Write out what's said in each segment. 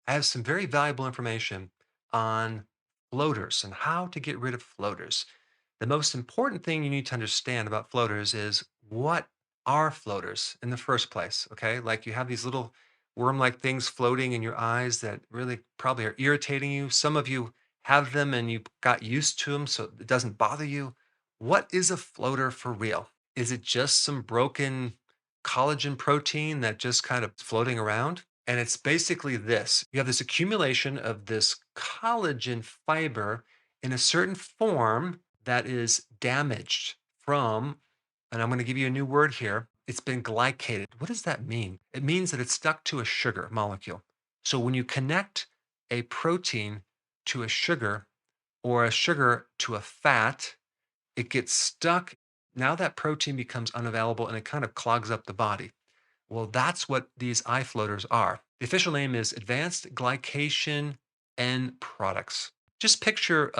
I have some very valuable information on floaters and how to get rid of floaters. The most important thing you need to understand about floaters is what are floaters in the first place, okay? Like you have these little worm-like things floating in your eyes that really probably are irritating you. Some of you have them and you got used to them so it doesn't bother you. What is a floater for real? Is it just some broken collagen protein that just kind of floating around? And it's basically this: you have this accumulation of this collagen fiber in a certain form that is damaged from, and I'm going to give you a new word here, it's been glycated. What does that mean? It means that it's stuck to a sugar molecule. So when you connect a protein to a sugar or a sugar to a fat, it gets stuck. Now that protein becomes unavailable and it kind of clogs up the body. Well, that's what these eye floaters are. The official name is Advanced Glycation End Products. Just picture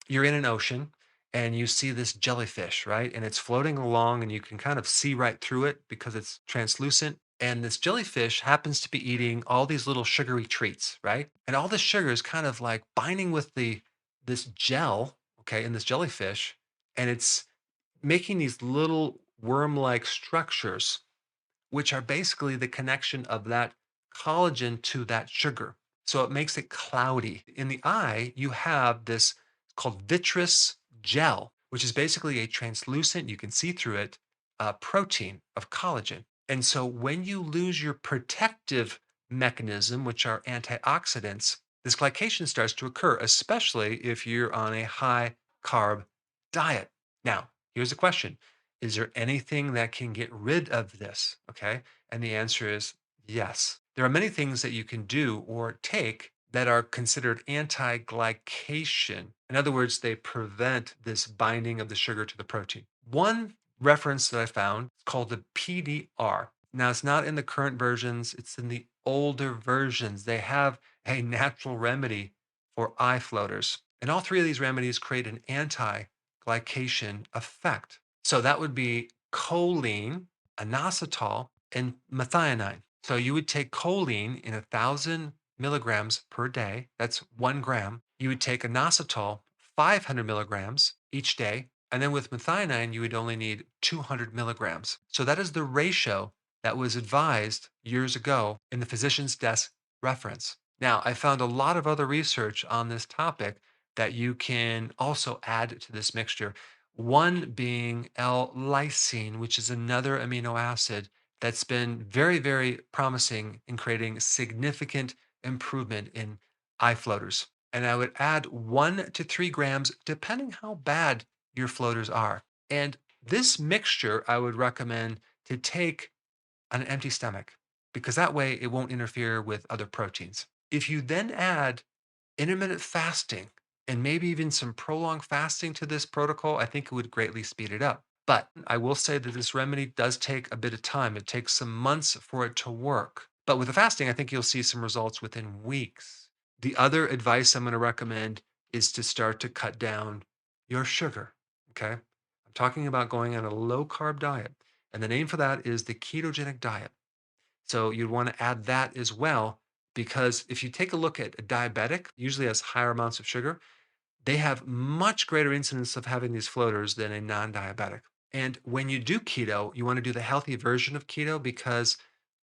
you're in an ocean and you see this jellyfish, right? And it's floating along and you can kind of see right through it because it's translucent. And this jellyfish happens to be eating all these little sugary treats, right? And all this sugar is kind of like binding with the this gel, okay, in this jellyfish, and it's making these little worm-like structures which are basically the connection of that collagen to that sugar. So it makes it cloudy. In the eye, you have this called vitreous gel, which is basically a translucent, you can see through it, protein of collagen. And so when you lose your protective mechanism, which are antioxidants, this glycation starts to occur, especially if you're on a high carb diet. Now, here's the question: is there anything that can get rid of this? Okay. And the answer is yes. There are many things that you can do or take that are considered anti glycation. In other words, they prevent this binding of the sugar to the protein. One reference that I found is called the PDR. Now, it's not in the current versions, it's in the older versions. They have a natural remedy for eye floaters. And all three of these remedies create an anti glycation effect. So that would be choline, inositol, and methionine. So you would take choline in 1,000 milligrams per day. That's 1 gram. You would take inositol, 500 milligrams each day. And then with methionine, you would only need 200 milligrams. So that is the ratio that was advised years ago in the physician's desk reference. Now, I found a lot of other research on this topic that you can also add to this mixture. One being L-lysine, which is another amino acid that's been very, very promising in creating significant improvement in eye floaters. And I would add 1 to 3 grams, depending how bad your floaters are. And this mixture I would recommend to take on an empty stomach because that way it won't interfere with other proteins. If you then add intermittent fasting and maybe even some prolonged fasting to this protocol, I think it would greatly speed it up. But I will say that this remedy does take a bit of time. It takes some months for it to work. But with the fasting, I think you'll see some results within weeks. The other advice I'm going to recommend is to start to cut down your sugar. Okay. I'm talking about going on a low carb diet. And the name for that is the ketogenic diet. So you'd want to add that as well, because if you take a look at a diabetic, usually has higher amounts of sugar, they have much greater incidence of having these floaters than a non-diabetic. And when you do keto, you want to do the healthy version of keto because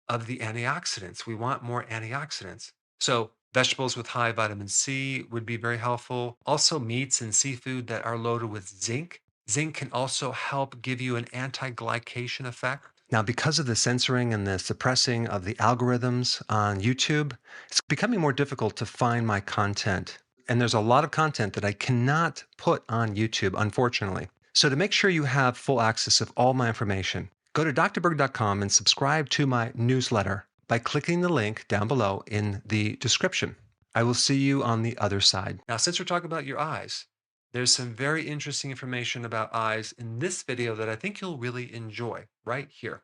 of the antioxidants. We want more antioxidants. So vegetables with high vitamin C would be very helpful. Also meats and seafood that are loaded with zinc. Zinc can also help give you an anti-glycation effect. Now, because of the censoring and the suppressing of the algorithms on YouTube, it's becoming more difficult to find my content. And there's a lot of content that I cannot put on YouTube, unfortunately. So, to make sure you have full access of all my information, go to drberg.com and subscribe to my newsletter by clicking the link down below in the description. I will see you on the other side. Now, since we're talking about your eyes, there's some very interesting information about eyes in this video that I think you'll really enjoy right here.